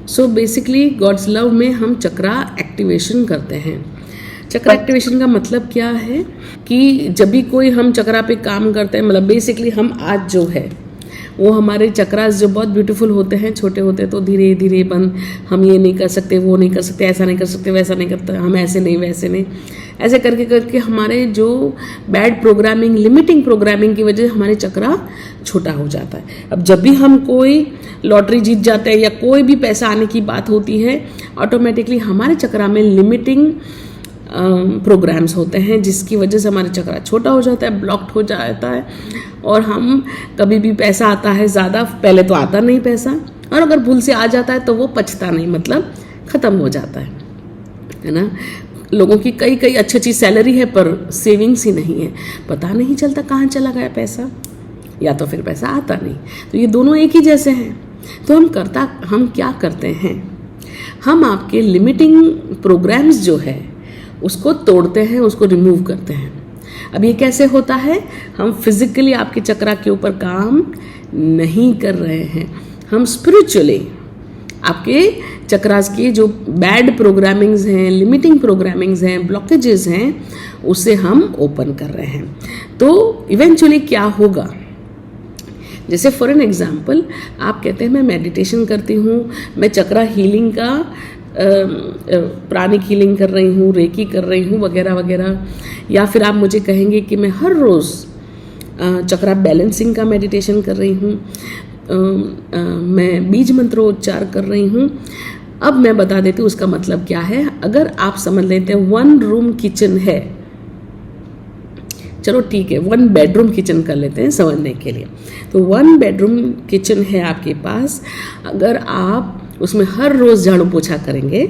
So basically God's love में हम चक्रा activation करते हैं। चक्रा एक्टिवेशन का मतलब क्या है कि जब भी कोई हम चक्रा पे काम करते हैं, मतलब बेसिकली हम आज जो है वो हमारे चक्रास जो बहुत ब्यूटीफुल होते हैं, छोटे होते हैं तो धीरे धीरे बंद, हम ये नहीं कर सकते, वो नहीं कर सकते, ऐसा नहीं कर सकते, वैसा नहीं करते, हम ऐसे नहीं वैसे नहीं, ऐसे करके करके हमारे जो बैड प्रोग्रामिंग, लिमिटिंग प्रोग्रामिंग की वजह से हमारे चक्रा छोटा हो जाता है। अब जब भी हम कोई लॉटरी जीत जाते हैं या कोई भी पैसा आने की बात होती है, ऑटोमेटिकली हमारे चक्रा में लिमिटिंग प्रोग्राम्स होते हैं, जिसकी वजह से हमारा चक्रा छोटा हो जाता है, ब्लॉक्ड हो जाता है, और हम कभी भी पैसा आता है ज़्यादा, पहले तो आता नहीं पैसा, और अगर भूल से आ जाता है तो वो पचता नहीं, मतलब ख़त्म हो जाता है ना। लोगों की कई कई अच्छी अच्छी सैलरी है पर सेविंग्स ही नहीं है, पता नहीं चलता कहाँ चला गया पैसा, या तो फिर पैसा आता नहीं। तो ये दोनों एक ही जैसे हैं। तो हम क्या करते हैं, हम आपके लिमिटिंग प्रोग्राम्स जो है उसको तोड़ते हैं, उसको रिमूव करते हैं। अब ये कैसे होता है, हम फिजिकली आपके चक्रा के ऊपर काम नहीं कर रहे हैं, हम स्पिरिचुअली आपके चक्रास की जो बैड प्रोग्रामिंग्स हैं, लिमिटिंग प्रोग्रामिंग्स हैं, ब्लॉकेजेस हैं, उसे हम ओपन कर रहे हैं। तो इवेंचुअली क्या होगा, जैसे फॉर एन एग्जाम्पल आप कहते हैं मैं मेडिटेशन करती हूँ, मैं चक्रा हीलिंग का प्राणिक हीलिंग कर रही हूँ, रेकी कर रही हूँ, वगैरह वगैरह, या फिर आप मुझे कहेंगे कि मैं हर रोज़ चक्रा बैलेंसिंग का मेडिटेशन कर रही हूँ, मैं बीज मंत्रोच्चार कर रही हूँ। अब मैं बता देती हूँ उसका मतलब क्या है। अगर आप समझ लेते हैं 1 रूम किचन है, चलो ठीक है 1 बेडरूम किचन कर लेते हैं समझने के लिए। तो 1 बेडरूम किचन है आपके पास, अगर आप उसमें हर रोज़ झाड़ू पोछा करेंगे,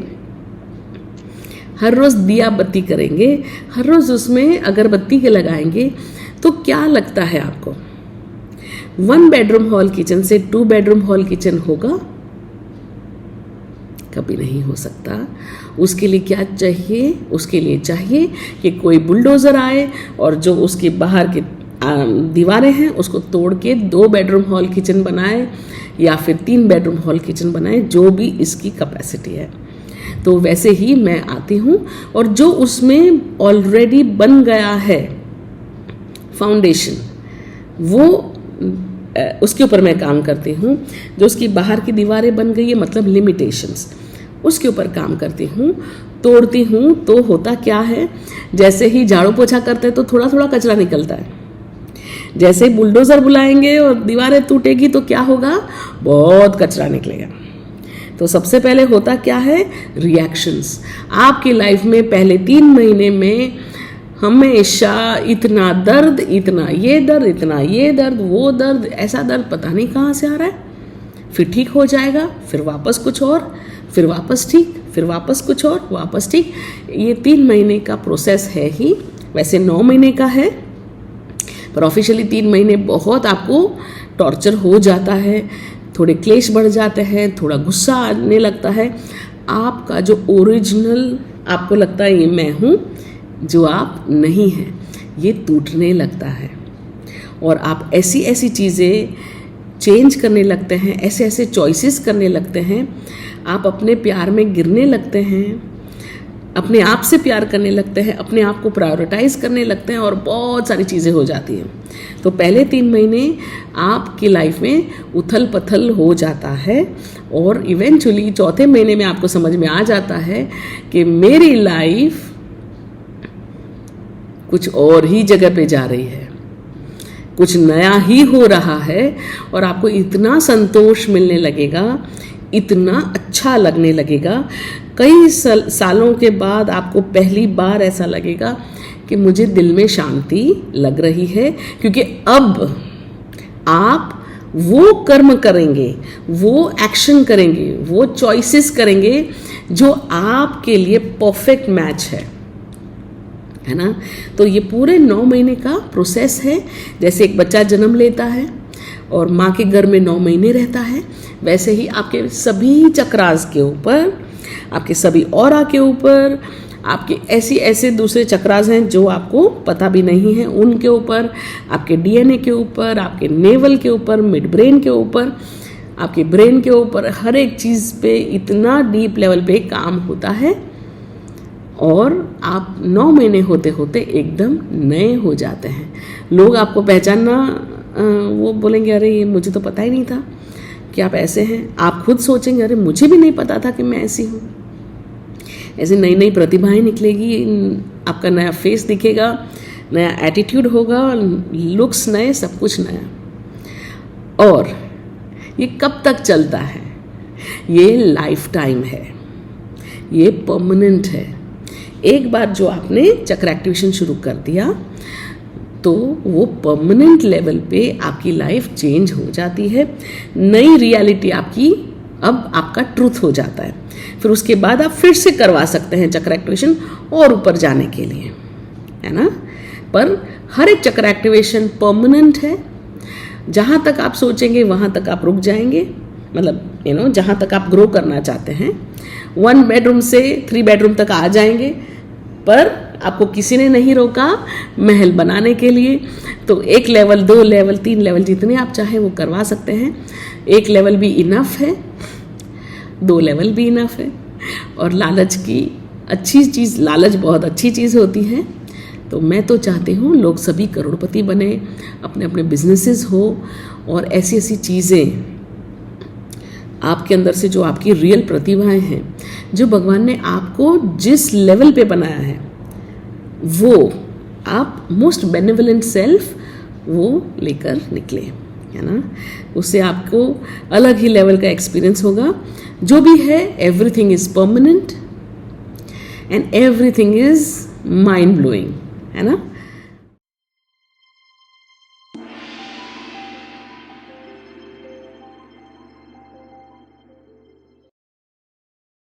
हर रोज़ दिया बत्ती करेंगे, हर रोज़ उसमें अगरबत्ती के लगाएंगे, तो क्या लगता है आपको 1 बेडरूम हॉल किचन से 2 बेडरूम हॉल किचन होगा? कभी नहीं हो सकता। उसके लिए क्या चाहिए, उसके लिए चाहिए कि कोई बुलडोज़र आए और जो उसके बाहर के दीवारें हैं उसको तोड़ के 2 बेडरूम हॉल किचन बनाए, या फिर 3 बेडरूम हॉल किचन बनाए, जो भी इसकी कैपेसिटी है। तो वैसे ही मैं आती हूँ और जो उसमें ऑलरेडी बन गया है फाउंडेशन, वो उसके ऊपर मैं काम करती हूँ। जो उसकी बाहर की दीवारें बन गई है, मतलब लिमिटेशंस, उसके ऊपर काम करती हूँ, तोड़ती हूँ। तो होता क्या है, जैसे ही झाड़ू पोछा करते हैं तो थोड़ा थोड़ा कचरा निकलता है, जैसे ही बुलडोज़र बुलाएंगे और दीवारें टूटेगी तो क्या होगा, बहुत कचरा निकलेगा। तो सबसे पहले होता क्या है, रिएक्शंस। आपकी लाइफ में पहले 3 महीने में हमेशा इतना दर्द, इतना ये दर्द, इतना ये दर्द, वो दर्द, ऐसा दर्द पता नहीं कहाँ से आ रहा है, फिर ठीक हो जाएगा, फिर वापस कुछ और, फिर वापस ठीक, फिर वापस कुछ और, वापस ठीक। ये 3 महीने का प्रोसेस है ही, वैसे 9 महीने का है, पर ऑफिशियली 3 महीने बहुत आपको टॉर्चर हो जाता है, थोड़े क्लेश बढ़ जाते हैं, थोड़ा गुस्सा आने लगता है। आपका जो ओरिजिनल आपको लगता है ये मैं हूँ, जो आप नहीं हैं, ये टूटने लगता है, और आप ऐसी ऐसी चीज़ें चेंज करने लगते हैं, ऐसे ऐसे चॉइसेस करने लगते हैं, आप अपने प्यार में गिरने लगते हैं, अपने आप से प्यार करने लगते हैं, अपने आप को प्रायोरिटाइज करने लगते हैं, और बहुत सारी चीज़ें हो जाती हैं। तो पहले 3 महीने आपकी लाइफ में उथल पथल हो जाता है, और इवेंचुअली 4थे महीने में आपको समझ में आ जाता है कि मेरी लाइफ कुछ और ही जगह पे जा रही है, कुछ नया ही हो रहा है, और आपको इतना संतोष मिलने लगेगा, इतना अच्छा लगने लगेगा। कई सालों के बाद आपको पहली बार ऐसा लगेगा कि मुझे दिल में शांति लग रही है, क्योंकि अब आप वो कर्म करेंगे, वो एक्शन करेंगे, वो चॉइसेस करेंगे जो आपके लिए परफेक्ट मैच है ना। तो ये पूरे 9 महीने का प्रोसेस है। जैसे एक बच्चा जन्म लेता है और माँ के घर में 9 महीने रहता है, वैसे ही आपके सभी चक्रास के ऊपर, आपके सभी ऑरा के ऊपर, आपके ऐसे दूसरे चक्रास हैं जो आपको पता भी नहीं है, उनके ऊपर, आपके डीएनए के ऊपर, आपके नेवल के ऊपर, मिड ब्रेन के ऊपर, आपके ब्रेन के ऊपर हर एक चीज़ पे इतना डीप लेवल पे काम होता है और आप 9 महीने होते होते एकदम नए हो जाते हैं। लोग आपको पहचानना वो बोलेंगे अरे ये मुझे तो पता ही नहीं था कि आप ऐसे हैं। आप खुद सोचेंगे अरे मुझे भी नहीं पता था कि मैं ऐसी हूँ। ऐसी नई नई प्रतिभाएं निकलेगी, आपका नया फेस दिखेगा, नया एटीट्यूड होगा, लुक्स नए, सब कुछ नया। और ये कब तक चलता है? ये लाइफ टाइम है, ये परमानेंट है। एक बार जो आपने चक्र एक्टिवेशन शुरू कर दिया तो वो परमानेंट लेवल पे आपकी लाइफ चेंज हो जाती है। नई रियलिटी आपकी अब आपका ट्रूथ हो जाता है। फिर उसके बाद आप फिर से करवा सकते हैं चक्र एक्टिवेशन और ऊपर जाने के लिए, है ना। पर हर एक चक्र एक्टिवेशन परमानेंट है। जहाँ तक आप सोचेंगे वहाँ तक आप रुक जाएंगे, मतलब जहाँ तक आप ग्रो करना चाहते हैं 1 बेडरूम से 3 बेडरूम तक आ जाएंगे। पर आपको किसी ने नहीं रोका महल बनाने के लिए। तो 1 लेवल, 2 लेवल, 3 लेवल जितने आप चाहें वो करवा सकते हैं। 1 लेवल भी इनफ है, 2 लेवल भी इनफ है। और लालच की अच्छी चीज़, लालच बहुत अच्छी चीज़ होती है। तो मैं तो चाहती हूँ लोग सभी करोड़पति बने, अपने अपने बिजनेसेस हो और ऐसी ऐसी चीज़ें आपके अंदर से जो आपकी रियल प्रतिभाएं हैं, जो भगवान ने आपको जिस लेवल पे बनाया है, वो आप मोस्ट बेनेवलेंट सेल्फ वो लेकर निकले, है ना। उससे आपको अलग ही लेवल का एक्सपीरियंस होगा। जो भी है everything is permanent and everything is mind blowing, है ना।